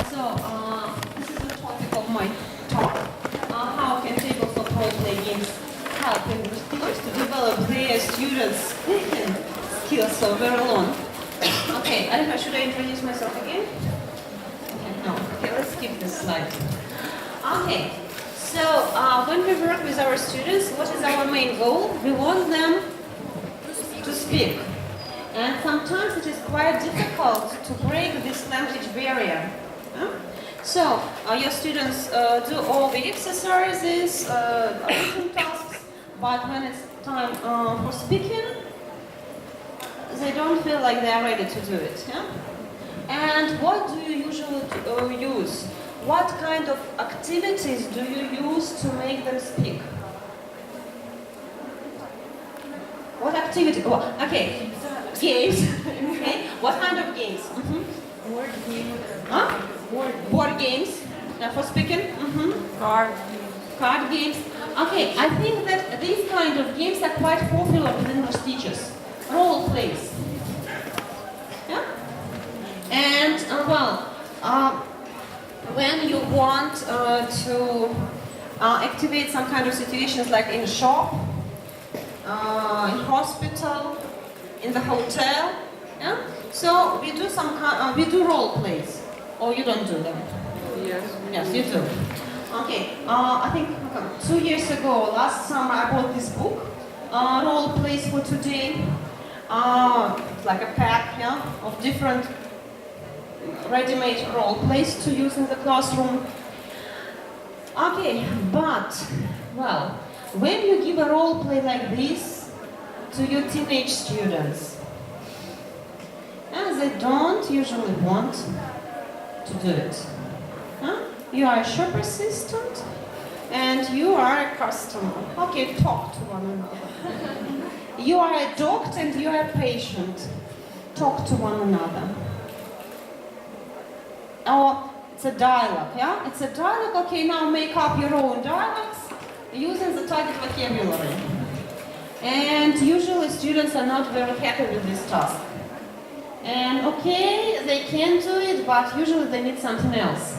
This is the topic of my talk. How can tables of role-play games help English teachers to develop their students' thinking skills so very long? Okay, I don't know, should I introduce myself again? Okay, no. Okay, let's skip this slide. Okay, so when we work with our students, what is our main goal? We want them to speak. And sometimes it is quite difficult to break this language barrier. So, your students do all the exercises, written tasks, but when it's time for speaking, they don't feel like they are ready to do it. Yeah? And what do you usually use? What kind of activities do you use to make them speak? What activity? Oh, okay, games. Okay. What kind of games? Board games. Huh? Board games for speaking. Card games. Okay, I think that these kind of games are quite popular with English teachers. Role plays. Yeah. And when you want to activate some kind of situations, like in a shop, in hospital, in the hotel, yeah. So we do we do role plays, or you don't do them? Yes. Yes, you do. Okay. I think 2 years ago, last summer, I bought this book, Role Plays for Today. It's like a pack, yeah, of different ready-made role plays to use in the classroom. Okay, but when you give a role play like this to your teenage students, they don't usually want to do it. You are a shop assistant and you are a customer. Okay, talk to one another. You are a doctor and you are a patient. Talk to one another. Or it's a dialogue, yeah? It's a dialogue. Okay, now make up your own dialogues using the target vocabulary. And usually students are not very happy with this task. And okay, they can do it, but usually they need something else.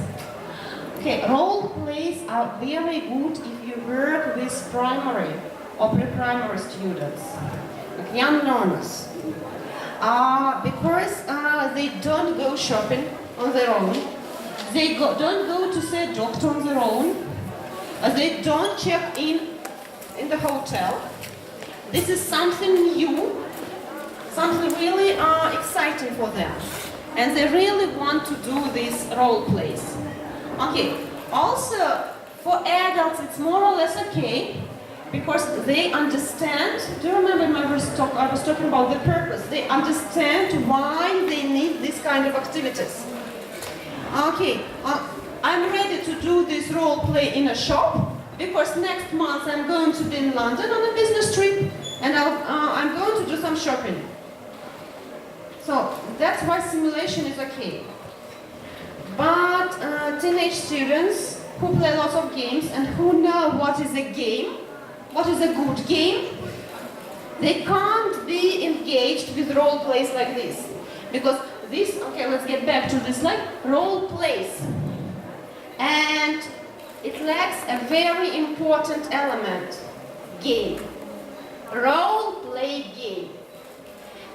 Okay, role plays are very good if you work with primary or pre-primary students, like young learners. Because they don't go shopping on their own, they don't go to see a doctor on their own, they don't check in the hotel. This is something new, something really exciting for them. And they really want to do these role plays. Okay, also for adults it's more or less okay, because they understand. Do you remember I was talking about the purpose? They understand why they need this kind of activities. Okay, I'm ready to do this role play in a shop, because next month I'm going to be in London on a business trip, and I'm going to do some shopping. So that's why simulation is okay. But teenage students who play lots of games and who know what is a game, what is a good game, they can't be engaged with role plays like this. Because this, okay, let's get back to this slide, role plays. And it lacks a very important element, game. Role play game.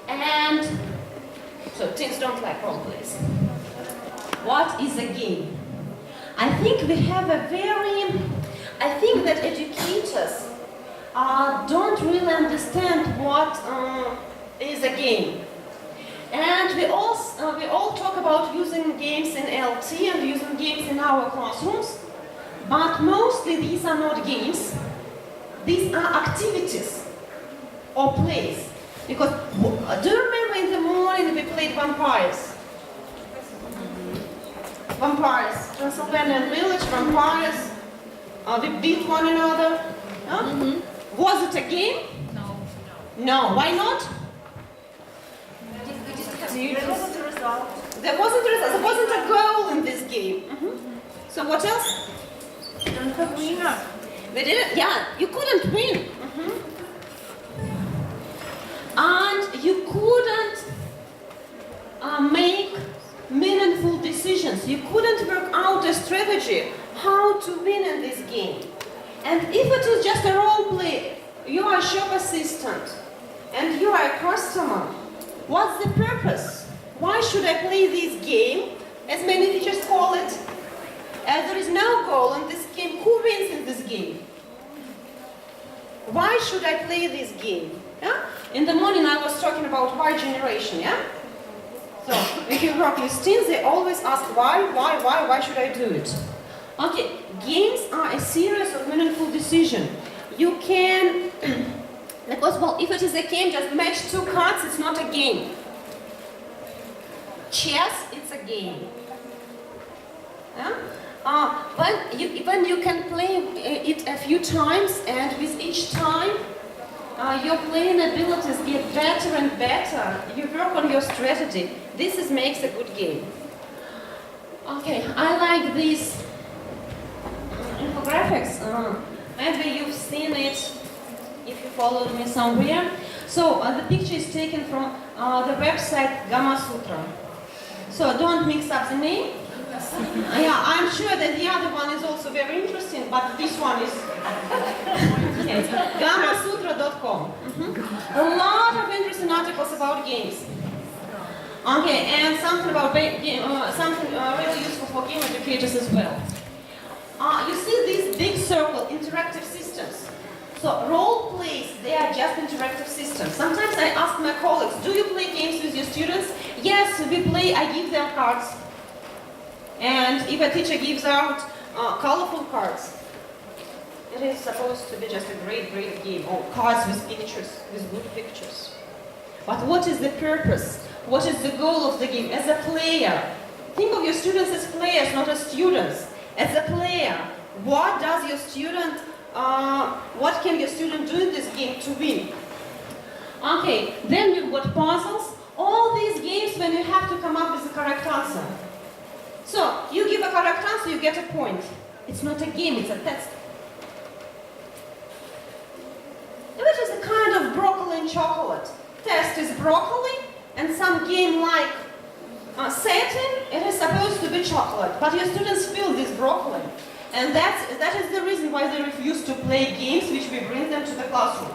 And so teens don't like role plays. What is a game? I think that educators don't really understand what is a game. And we all talk about using games in LT and using games in our classrooms, but mostly these are not games. These are activities or plays. Because do you remember in the morning we played vampires? Vampires, Transylvanian village, vampires. We beat one another. Huh? Was it a game? No. No. Why not? There wasn't a result. There wasn't a result. There wasn't a goal in this game. So what else? Don't have winner. We didn't. Yeah, you couldn't win. And you couldn't make meaningful decisions. competitions. You couldn't work out a strategy how to win in this game. And if it is just a role play, you are a shop assistant and you are a customer, what's the purpose? Why should I play this game, as many teachers call it? As there is no goal in this game, who wins in this game? Why should I play this game? Yeah? In the morning I was talking about why generation, yeah? So, if you work with teens, they always ask why should I do it? Okay, games are a series of meaningful decisions. You can, because, well, if it is a game, just match two cards, it's not a game. Chess, it's a game. Yeah? When you can play it a few times, and with each time, your playing abilities get better and better. You work on your strategy. This makes a good game. Okay, I like these infographics. Maybe you've seen it if you followed me somewhere. So the picture is taken from the website Gamma Sutra. So don't mix up the name. Yeah, I'm sure that the other one is also very interesting, but this one is gammasutra.com. A lot of interesting articles about games. Okay, and something about something really useful for game educators as well. You see these big circle interactive systems. So role plays, they are just interactive systems. Sometimes I ask my colleagues, do you play games with your students? Yes, we play. I give them cards. And if a teacher gives out colorful cards, it is supposed to be just a great game, or cards with pictures, with good pictures. But what is the purpose? What is the goal of the game? As a player, think of your students as players, not as students. As a player, what does your student, what can your student do in this game to win? Okay, then we've got puzzles. All these games when you have to come up with the correct answer. So, you give a correct answer, you get a point. It's not a game, it's a test. Which is a kind of broccoli and chocolate. Test is broccoli, and some game like setting, it is supposed to be chocolate. But your students feel this broccoli. And that is the reason why they refuse to play games which we bring them to the classroom.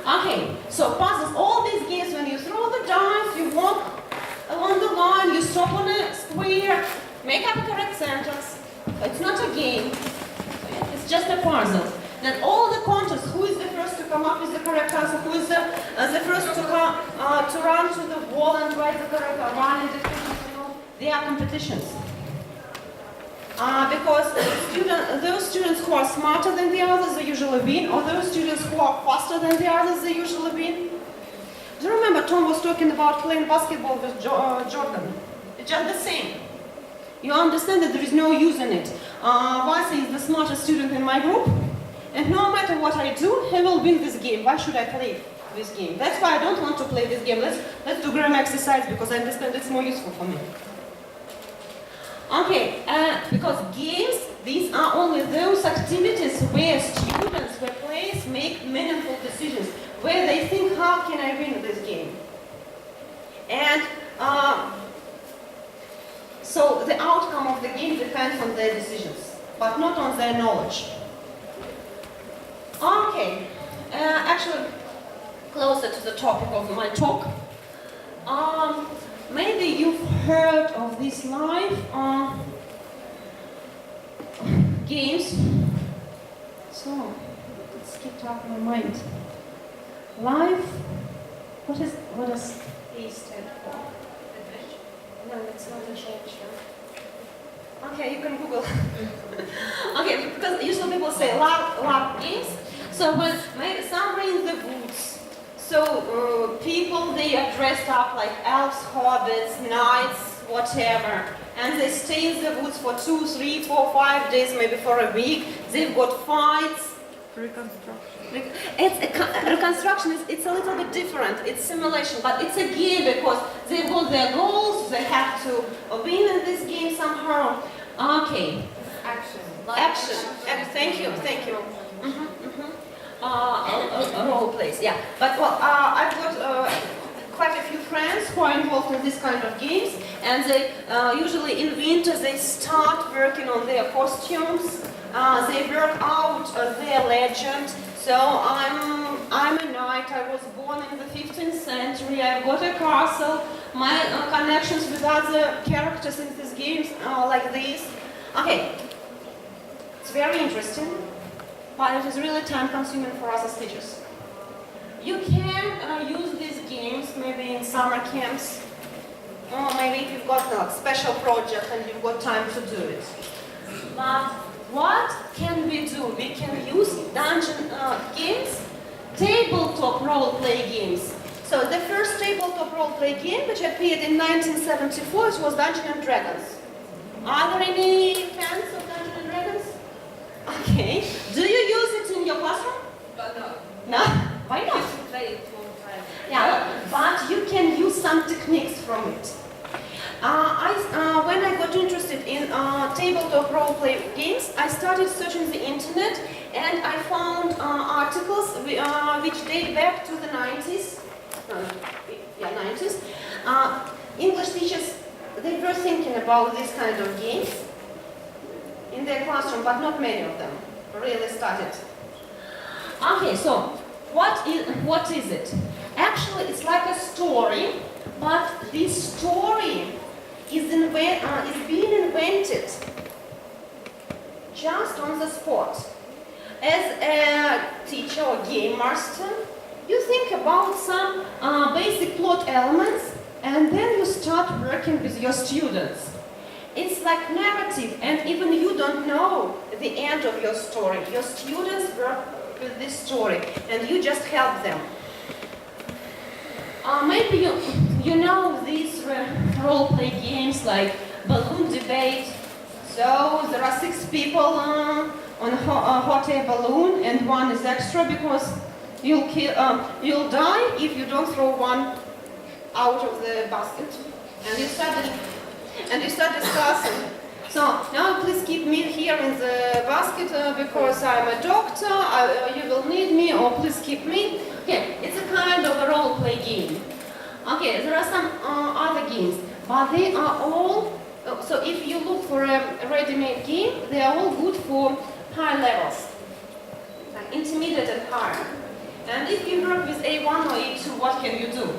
Okay, so puzzles, all these games, when you throw the dice, you walk along the line, you stop on a square, make up a correct sentence. It's not a game, it's just a puzzle. Then all the contests, who is the first to come up with the correct answer, who is the first to run to the wall and write the correct run in the they are competitions. Because those students who are smarter than the others, they usually win, or those students who are faster than the others, they usually win. Do you remember Tom was talking about playing basketball with Jordan? It's just the same. You understand that there is no use in it. Vasi is the smartest student in my group, and no matter what I do, he will win this game. Why should I play this game? That's why I don't want to play this game. Let's do grammar exercise because I understand it's more useful for me. Okay, because games, these are only those activities where students, where players make meaningful decisions, where they think, how can I win this game? And so the outcome of the game depends on their decisions, but not on their knowledge. Okay, actually, closer to the topic of my talk. Maybe you've heard of these live games. So, let's keep talking my mind. Live, what does A stand for? No, it's not a change. Okay, you can Google. Okay, because usually people say lab games. So when maybe somewhere in the woods, so people, they are dressed up like elves, hobbits, knights, whatever, and they stay in the woods for 2, 3, 4, 5 days, maybe for a week. They've got fights. Reconstruction. Reconstruction it's a little bit different. It's simulation, but it's a game because they've got their goals. They have to win in this game somehow. Okay. Action. Action. Thank you. Role plays, yeah. But well, I've got quite a few friends who are involved in this kind of games, and they usually in winter they start working on their costumes. They work out their legend. So I'm a knight. I was born in the 15th century. I've got a castle. My connections with other characters in these games are like this. Okay, it's very interesting, but it is really time-consuming for us as teachers. You can use these games maybe in summer camps, or maybe if you've got a special project and you've got time to do it. But what can we do? We can use dungeon games, tabletop role-play games. So the first tabletop role-play game, which appeared in 1974, it was Dungeons and Dragons. Are there any fans of Dungeons and Dragons? Okay. Do you use it in your classroom? No. No? Why not? Used to play it all the time. Yeah, but you can use some techniques from it. When I got interested in tabletop role-play games, I started searching the internet and I found articles which date back to the 90s. 90s. English teachers, they were thinking about this kind of games in their classroom, but not many of them really started. Okay, so what is it? Actually, it's like a story, but this story is being invented just on the spot. As a teacher or game master, you think about some basic plot elements and then you start working with your students. It's like narrative, and even you don't know the end of your story. Your students work with this story and you just help them. Maybe you know these role-play games like balloon debate. So there are 6 people on a hot air balloon and one is extra because you'll die if you don't throw one out of the basket. And you start discussing. So now please keep me here in the basket because I'm a doctor, you will need me, or please keep me. Okay, it's a kind of a role-play game. Okay, there are some other games, but they are all, so if you look for a ready-made game, they are all good for high levels, like intermediate and higher. And if you work with A1 or A2, what can you do?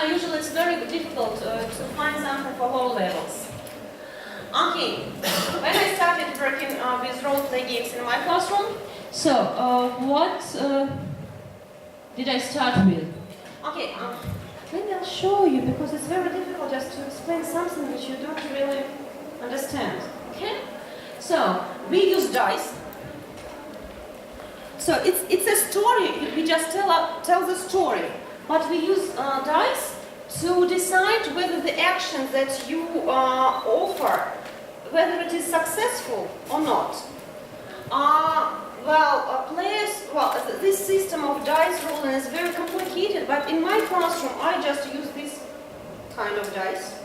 Usually it's very difficult to find something for low levels. Okay, when I started working with role-play games in my classroom, so what did I start with? Okay, maybe I'll show you because it's very difficult just to explain something which you don't really understand. Okay, so we use dice. So it's a story. We just tell the story, but we use dice to decide whether the action that you offer, whether it is successful or not. This system of dice rolling is very complicated, but in my classroom I just use this kind of dice.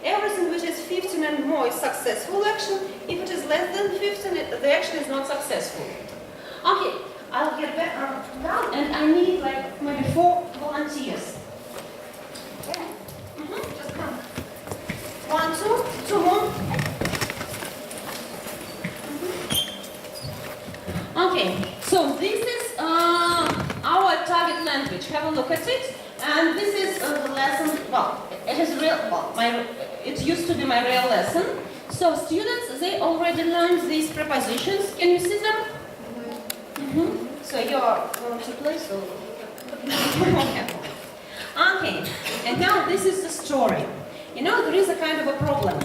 Everything which is 15 and more is successful action. If it is less than 15, the action is not successful. Okay, I'll get back down, and I need like maybe 4 volunteers. Okay. Just come. 1, 2 more. Okay, so this is our target language. Have a look at it. And this is the lesson. Well, it is real. Well, it used to be my real lesson. So students, they already learned these prepositions. Can you see them? So you're going to play. So okay. And now this is the story. You know, there is a kind of a problem.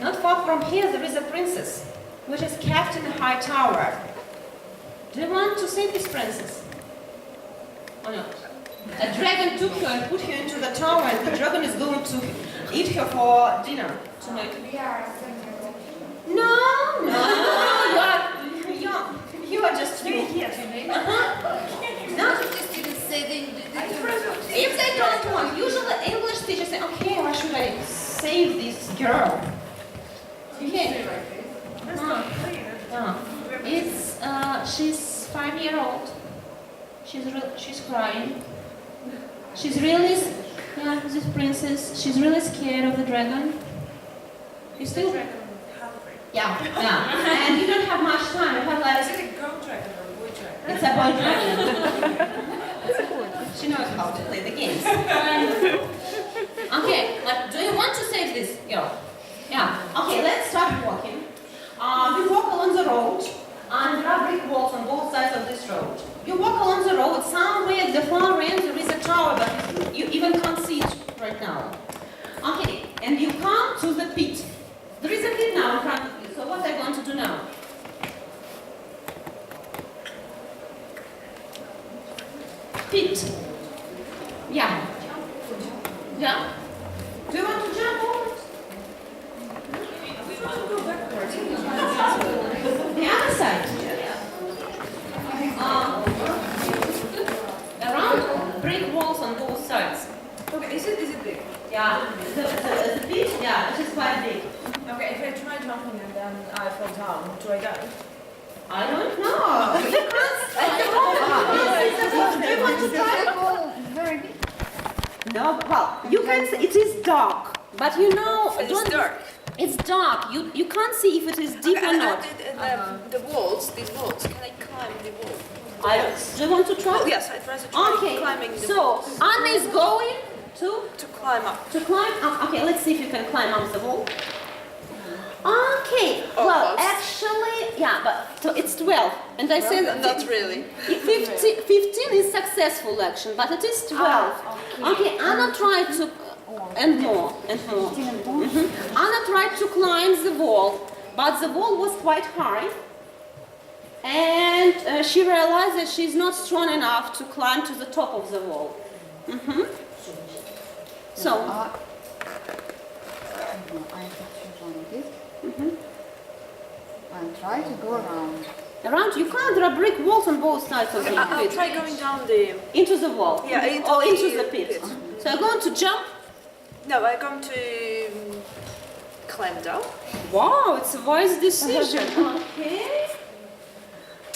Not far from here, there is a princess, which is kept in a high tower. Do you want to save this princess? Or not? A dragon took her and put her into the tower, and the dragon is going to eat her for dinner tonight. No, you are just you. No, if they don't want, usually English teachers say, okay, why should I save this girl? Okay. She's 5-year-old. She's crying. She's really Yeah, this princess. She's really scared of the dragon. You still? Yeah, yeah. And you don't have much time. You have like. Is it a girl dragon or a boy dragon? It's a boy dragon. She knows how to play the games. Okay, but do you want to save this girl? Yeah. Okay, let's start walking. We walk along the road, and there are brick walls on both sides of this road. You walk along the road, somewhere at the far end there is a tower, but you even can't see it right now. Okay, and you come to the pit. There is a pit now in front of you, so what are you going to do now? Pit. Yeah. Yeah? Do you want to jump over it? We want to go backwards. The other side. Around brick walls on both sides. Okay, is it big? Yeah. The pit, yeah, it is quite big. Okay, if I try jumping and then I fall down, do I die? I don't know. You can't do you want to try? Very big. No, well, you can see it is dark. But you know, It's dark. It's dark. You can't see if it is deep or not. The walls, these walls, can I climb the wall? Do you want to try? Oh, yes, I'd rather try Okay. climbing the So walls. Anna is going to Climb up. climb up. Okay, let's see if you can climb up the wall. Okay. Well, Almost. actually, yeah, but so it's 12, and I said Not really. 15 is successful action, but it is 12. Okay, Anna tried to, and more, and more. Anna tried to climb the wall, but the wall was quite high, and she realized that she's not strong enough to climb to the top of the wall. So, I have to choose one of these. And try to go around. around, you can't, there are brick walls on both sides of the I'll pit. try going down the... Into the wall? Yeah, into or the into the pit. pit. So you're going to jump? No, I'm going to climb down. Wow, it's a wise decision. Okay.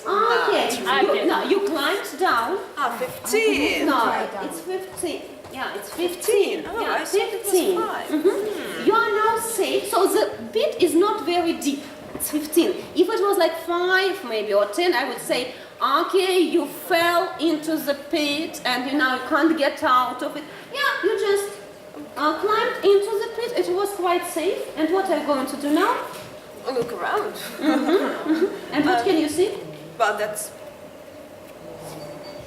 Okay. You climbed down. 15. No, Try down. it's 15. Yeah, it's 15. Oh, yeah, I thought it was 15. 5. You are now safe. So the pit is not very deep. It's 15. If it was like 5 maybe or 10, I would say, okay, you fell into the pit and you now can't get out of it. Yeah, you just climbed into the pit. It was quite safe. And what are you going to do now? Look around. And what can you see? But that's...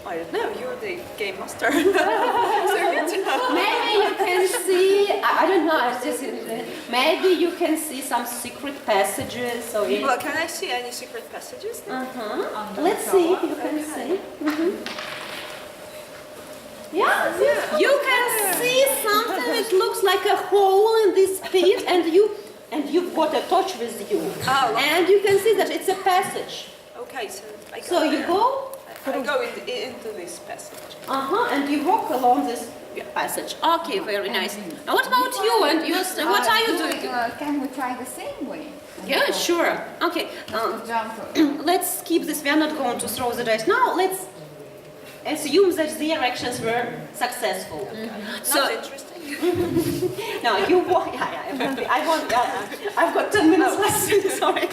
I don't know, you're the game master. So good to know. Maybe you can see, I don't know, it's just, maybe you can see some secret passages or in, Well, can I see any secret passages? Let's see if you can see. Yeah, you can see something that looks like a hole in this pit, and you've got a torch with you. Oh. And you can see that it's a passage. Okay, so I go So you there. go, I go into this passage. and you walk along this passage. Okay, very nice. Now what about you and yours? What are you doing? Can we try the same way? Yeah, sure. Okay, Jump. let's keep this. We are not going to throw the dice now. Let's assume that their actions were successful. Not interesting. No, you walk. I've got 10 minutes left. Sorry.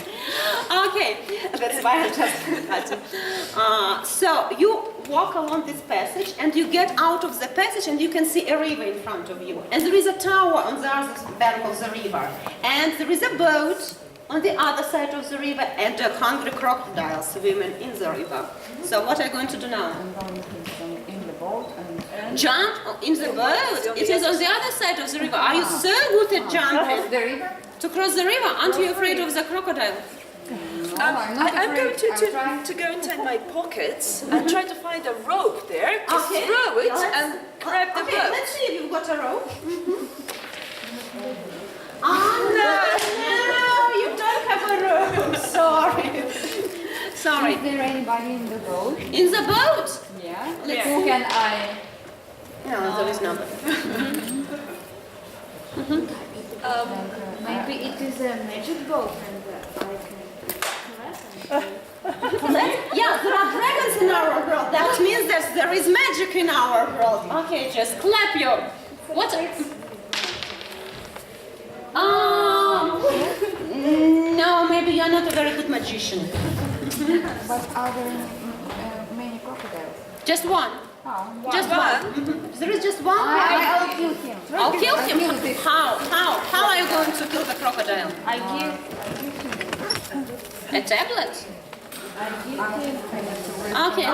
Okay, that's why I just. So you walk along this passage, and you get out of the passage, and you can see a river in front of you. And there is a tower on the other bank of the river, and there is a boat on the other side of the river, and a hungry crocodile swimming in the river. So what are you going to do now? I'm going to jump in the boat and Jump in the boat. It is on the other side of the river. Are you so good at jumping? the river. To cross the river? Aren't you afraid of the crocodile? No, I'm not I'm going afraid. I'm trying to go inside my pockets and try to find a rope there to Okay. throw it Let's- and grab the Okay, boat. let's see if you've got a rope. Oh no, you don't have a rope. Sorry. Sorry. Is there anybody in the boat? In the boat? Yeah. Let's Who see. can I? No, there is nobody. Maybe it is a magic boat and I can Yeah, there are dragons in our world. That means that there is magic in our world. Okay, just clap your What? No, maybe you're not a very good magician. But are there many crocodiles? Just one. Oh, Just one. There is just one. I'll kill him. I'll kill him. I'll kill this. How are you going to kill the crocodile? I give him. A tablet? Okay.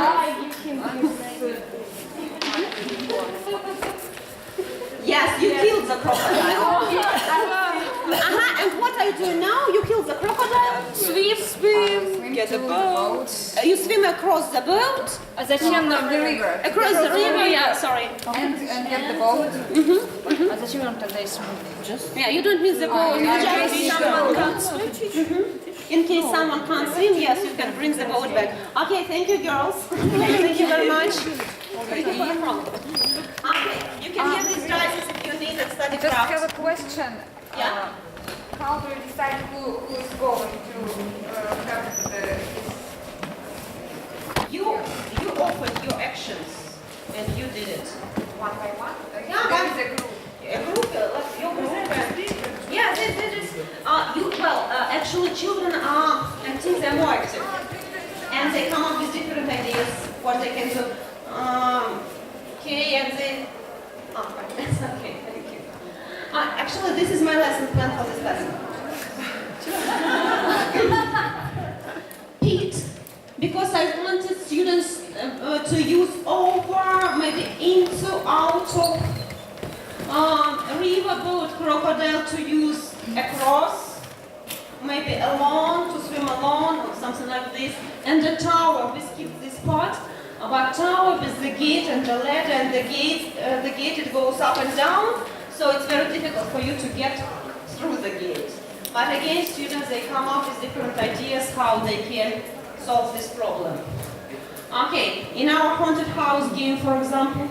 Yes, you killed the crocodile. And what are you doing now? You killed the crocodile? Swim. Get a boat. You swim across the boat? Зачем нам the river? Across the river, yeah, sorry. And get the boat. А зачем нам тогда если Yeah, you don't need the boat. You just need Someone the can swim. In case someone can't swim, yes, you can bring the boat back. Okay, thank you, girls. Thank you very much. Okay, you can get these dice if you need and study Just have crafts. a question. Yeah. How do you decide who is going to have You offered your actions and you did it. one by one? Yeah, There is a group. A group, like your group. Yeah, they just, actually children are, and teens are more active. And they come up with different ideas, what they can do. Okay, and then, that's okay, thank you. Actually, this is my lesson plan for this lesson. Pete, because I wanted students to use over, maybe into, out of, riverboat crocodile to use across, maybe alone, to swim alone, or something like this. And the tower, we skip this part, but tower with the gate and the ladder and the gate it goes up and down, so it's very difficult for you to get through the gate. But again, students, they come up with different ideas how they can solve this problem. Okay, in our haunted house game, for example,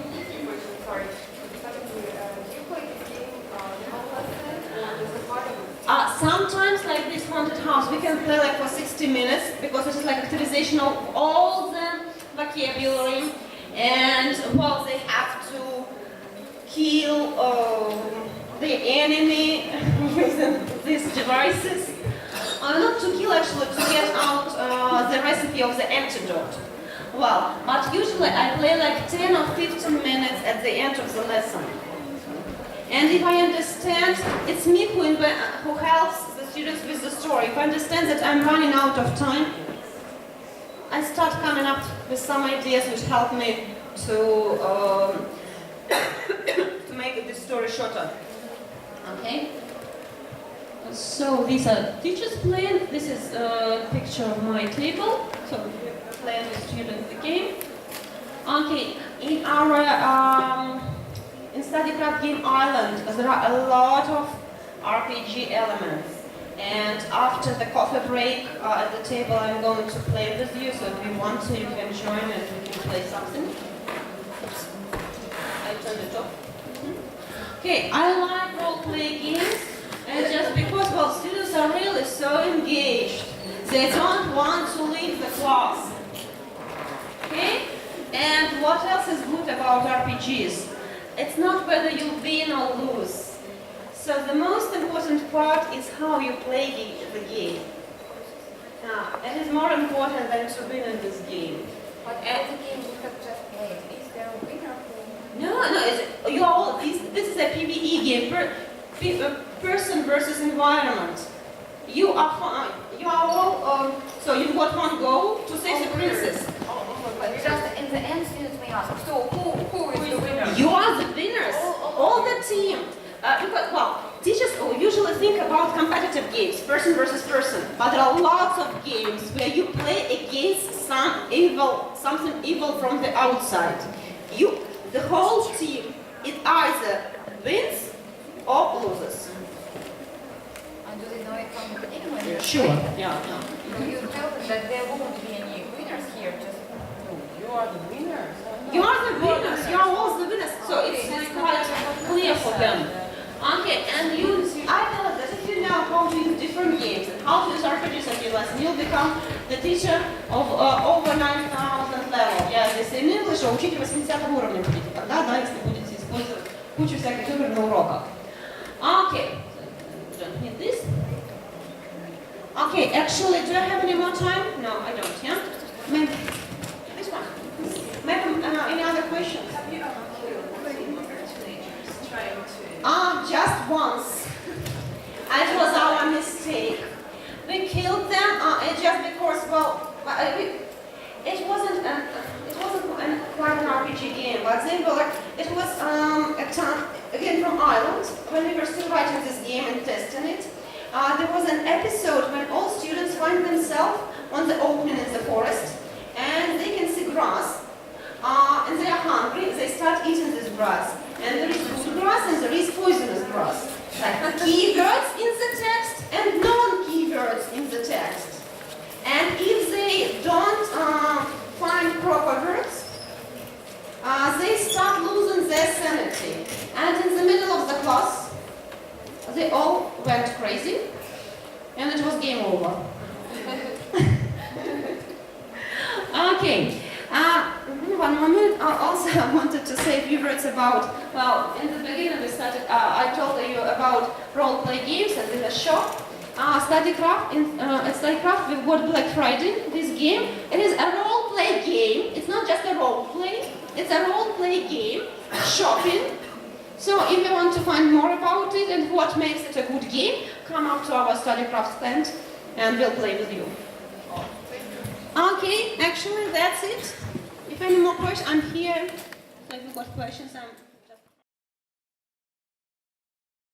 sometimes like this haunted house, we can play like for 60 minutes because it is like activization of all the vocabulary, and well, they have to kill the enemy using these devices. Not to kill, actually, to get out the recipe of the antidote. Well, but usually I play like 10 or 15 minutes at the end of the lesson. And if I understand, it's me who helps the students with the story. If I understand that I'm running out of time, I start coming up with some ideas which help me to make this story shorter. Okay? So these are teachers playing. This is a picture of my table. So we're playing with students the game. Okay, in our in Study Craft Game Island, there are a lot of RPG elements. And after the coffee break at the table, I'm going to play with you. So if you want to, you can join and we can play something. Oops. I turned it off. Okay, I like role-play games, and just because, well, students are really so engaged, they don't want to leave the class. Okay? And what else is good about RPGs? It's not whether you win or lose. So the most important part is how you play the game. It is more important than to win in this game. But as a game we have just played, is there a winner who? No, you are all, this is a PvE game, person versus environment. You are all, so you've got one goal to save the princess. But just in the end, students may ask, so who is the winner? You are the winners, all the team. Because, well, teachers usually think about competitive games, person versus person, but there are lots of games where you play against something evil from the outside. The whole team, it either wins or loses. And do they know it from the beginning when you're Sure. playing? Yeah. So you tell them that there won't be any winners here, just You are the winner. You are the winners. You are all the winners. So it's quite clear for them. Okay, and I tell them that if you know how to use different games and how to use RPGs in your lesson, you'll become the teacher of over 9,000 level. Yeah, this in English, учитель 80 уровня будете тогда, да, если будете использовать кучу всяких игр на уроках. Okay, don't need this. Okay, actually, do I have any more time? No, I don't, yeah? Maybe this one. Maybe any other questions? Have you ever killed teenagers trying to... Just once. It was our mistake. We killed them just because, well, it wasn't quite an RPG game, but they were like, it was again from Ireland, when we were still writing this game and testing it. There was an episode when all students find themselves on the opening in the forest, and they can see grass, and they are hungry, they start eating this grass. And there is good grass and there is poisonous grass. Like keywords in the text and non-keywords in the text. And if they don't find proper words, they start losing their sanity. And in the middle of the class, they all went crazy, and it was game over. Okay. One moment. Also, I wanted to say a few words about, well, in the beginning we started, I told you about role-play games and in the shop. StudyCraft, at StudyCraft we've got Black Friday, this game. It is a role-play game. It's not just a role-play, it's a role-play game, shopping. So if you want to find more about it and what makes it a good game, come up to our StudyCraft stand and we'll play with you. Okay, actually that's it. If any more questions, I'm here. So if you've got questions, I'm